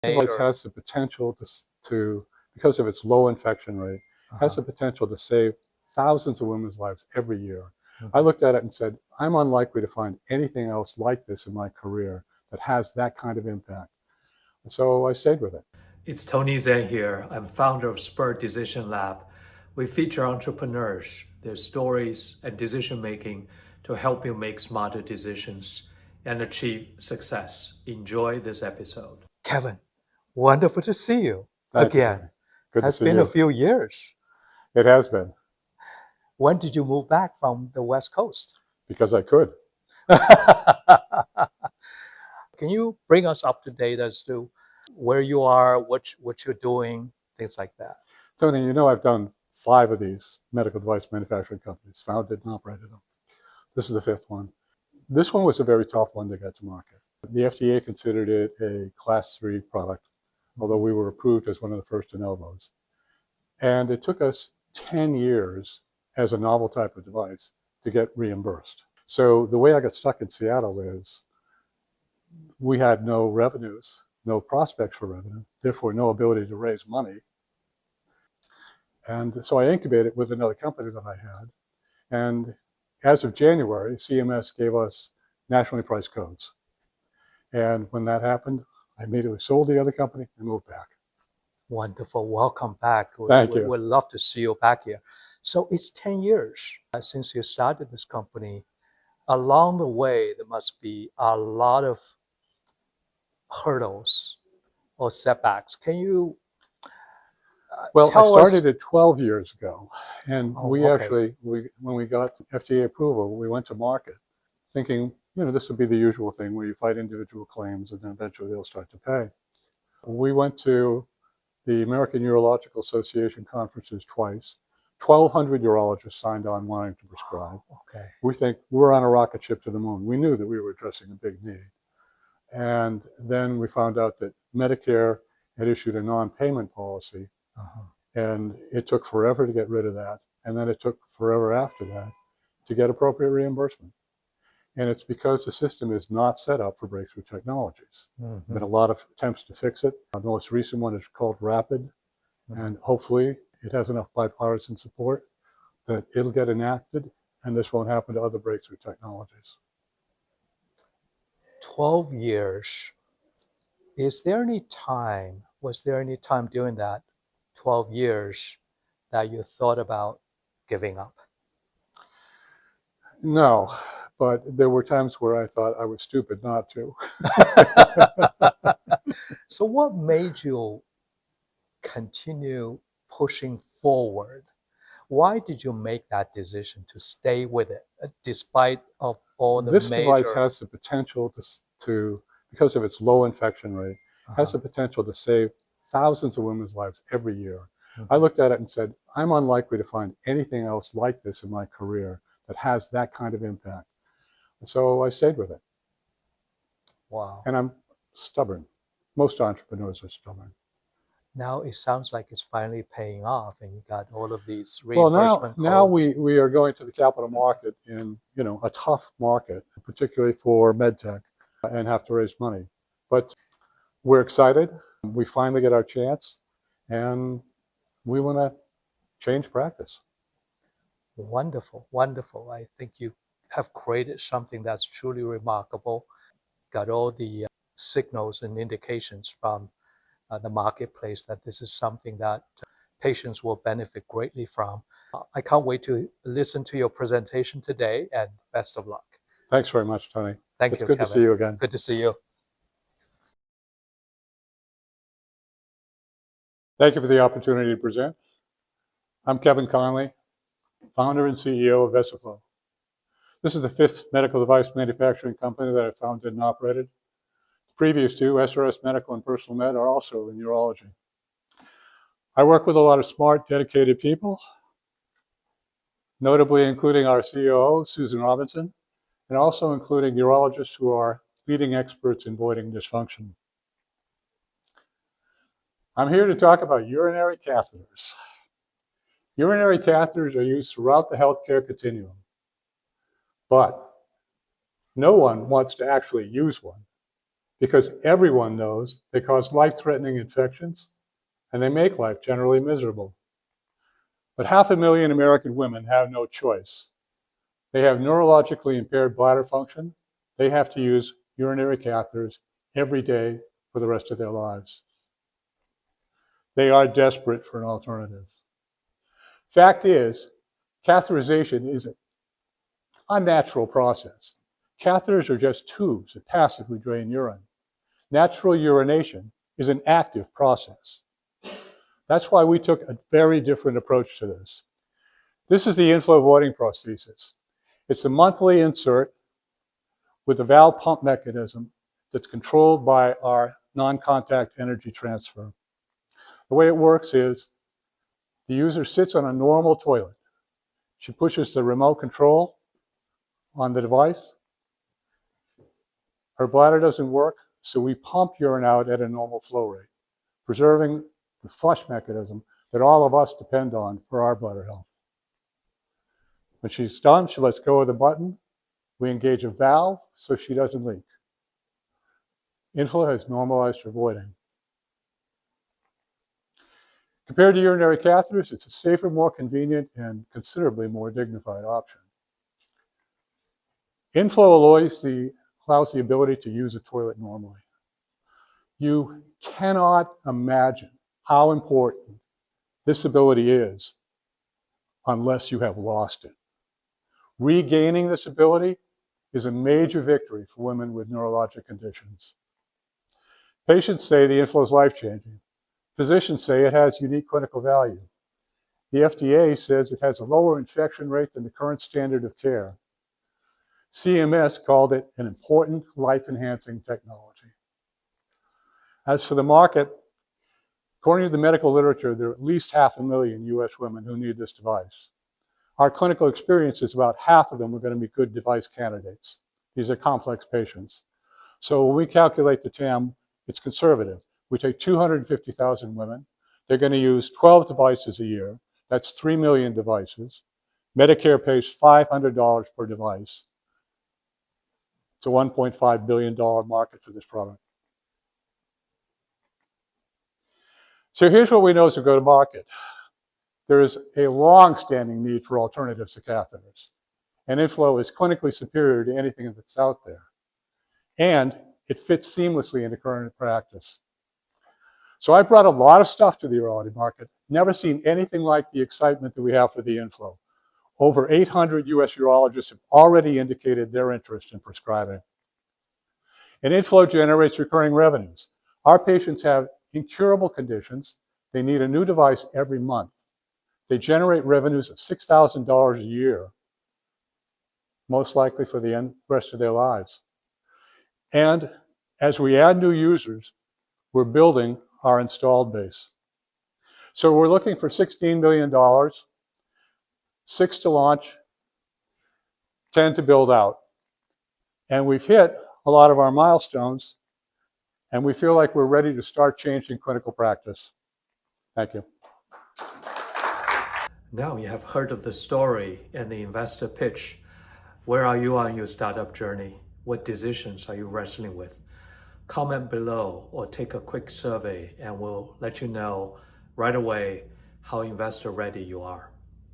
This device has the potential to, because of its low infection rate, has the potential to save thousands of women's lives every year. I looked at it and said, I'm unlikely to find anything else like this in my career that has that kind of impact. And so I stayed with it. It's Tony Zhang here. I'm founder of Sbur Decision Lab. We feature entrepreneurs, their stories, and decision-making to help you make smarter decisions and achieve success. Enjoy this episode. Kevin, wonderful to see you again. Good to see you. It's been a few years. It has been. When did you move back from the West Coast? Because I could. Can you bring us up to date as to where you are, what you're doing, things like that? Tony, you know I've done 5 of these medical device manufacturing companies, founded and operated them. This is the 5th one. This one was a very tough one to get to market. The FDA considered it a Class 3 product, although we were approved as one of the first de novos. And it took us 10 years as a novel type of device to get reimbursed. So the way I got stuck in Seattle is we had no revenues, no prospects for revenue, therefore no ability to raise money. And so I incubated with another company that I had. And as of January, CMS gave us nationally priced codes. And when that happened, I immediately sold the other company and moved back. Wonderful. Welcome back. Thank you. We'd love to see you back here. So it's 10 years since you started this company. Along the way, there must be a lot of hurdles or setbacks. Can you Well, I started it 12 years ago. And when we got FDA approval, we went to market thinking, this would be the usual thing where you fight individual claims and then eventually they'll start to pay. We went to the American Neurological Association conferences twice. 1,200 urologists signed on wanting to prescribe. We think we're on a rocket ship to the moon. We knew that we were addressing a big need. And then we found out that Medicare had issued a non-payment policy. And it took forever to get rid of that. And then it took forever after that to get appropriate reimbursement. And it's because the system is not set up for breakthrough technologies. There have been a lot of attempts to fix it. The most recent one is called Rapid. And hopefully it has enough bipartisan support that it'll get enacted and this won't happen to other breakthrough technologies. 12 years. Was there any time during that 12 years that you thought about giving up? No, but there were times where I thought I was stupid not to. So what made you continue pushing forward? Why did you make that decision to stay with it despite of all the This device has the potential to, because of its low infection rate, has the potential to save thousands of women's lives every year. I looked at it and said, I'm unlikely to find anything else like this in my career that has that kind of impact. And so I stayed with it. Wow. And I'm stubborn. Most entrepreneurs are stubborn. Now it sounds like it's finally paying off and you got all of these reimbursement codes. Now we are going to the capital market in a tough market, particularly for MedTech, and have to raise money. But we're excited. We finally get our chance and we want to change practice. Wonderful, wonderful. I think you have created something that's truly remarkable. Got all the signals and indications from the marketplace that this is something that patients will benefit greatly from. I can't wait to listen to your presentation today and best of luck. Thanks very much, Tony. Thank you, It's good Kevin. to see you again. Good to see you. Thank you for the opportunity to present. I'm Kevin Connley, founder and CEO of VesiFlo. This is the 5th medical device manufacturing company that I founded and operated. The previous 2, SRS Medical and Personal Med, are also in urology. I work with a lot of smart, dedicated people, notably including our COO, Susan Robinson, and also including urologists who are leading experts in voiding dysfunction. I'm here to talk about urinary catheters. Urinary catheters are used throughout the healthcare continuum, but no one wants to actually use one because everyone knows they cause life-threatening infections and they make life generally miserable. But 500,000 American women have no choice. They have neurologically impaired bladder function. They have to use urinary catheters every day for the rest of their lives. They are desperate for an alternative. Fact is, catheterization is an unnatural process. Catheters are just tubes that passively drain urine. Natural urination is an active process. That's why we took a very different approach to this. This is the inFlow voiding prosthesis. It's a monthly insert with a valve pump mechanism that's controlled by our non-contact energy transfer. The way it works is the user sits on a normal toilet. She pushes the remote control on the device. Her bladder doesn't work, so we pump urine out at a normal flow rate, preserving the flush mechanism that all of us depend on for our bladder health. When she's done, she lets go of the button. We engage a valve so she doesn't leak. inFlow has normalized her voiding. Compared to urinary catheters, it's a safer, more convenient, and considerably more dignified option. inFlow allows the ability to use a toilet normally. You cannot imagine how important this ability is unless you have lost it. Regaining this ability is a major victory for women with neurologic conditions. Patients say the inFlow is life-changing. Physicians say it has unique clinical value. The FDA says it has a lower infection rate than the current standard of care. CMS called it an important life-enhancing technology. As for the market, according to the medical literature, there are at least 500,000 US women who need this device. Our clinical experience is about half of them are going to be good device candidates. These are complex patients. So when we calculate the TAM, it's conservative. We take 250,000 women. They're going to use 12 devices a year. That's 3 million devices. Medicare pays $500 per device. It's a $1.5 billion market for this product. So here's what we know as we go to market. There is a long-standing need for alternatives to catheters. And inFlow is clinically superior to anything that's out there. And it fits seamlessly into current practice. So I brought a lot of stuff to the urology market. Never seen anything like the excitement that we have for the inFlow. Over 800 US urologists have already indicated their interest in prescribing. And inFlow generates recurring revenues. Our patients have incurable conditions. They need a new device every month. They generate revenues of $6,000 a year, most likely for the rest of their lives. And as we add new users, we're building our installed base. So we're looking for $16 million, 6 to launch, 10 to build out. And we've hit a lot of our milestones, and we feel like we're ready to start changing clinical practice. Thank you. Now you have heard of the story and the investor pitch. Where are you on your startup journey? What decisions are you wrestling with? Comment below or take a quick survey and we'll let you know right away how investor ready you are.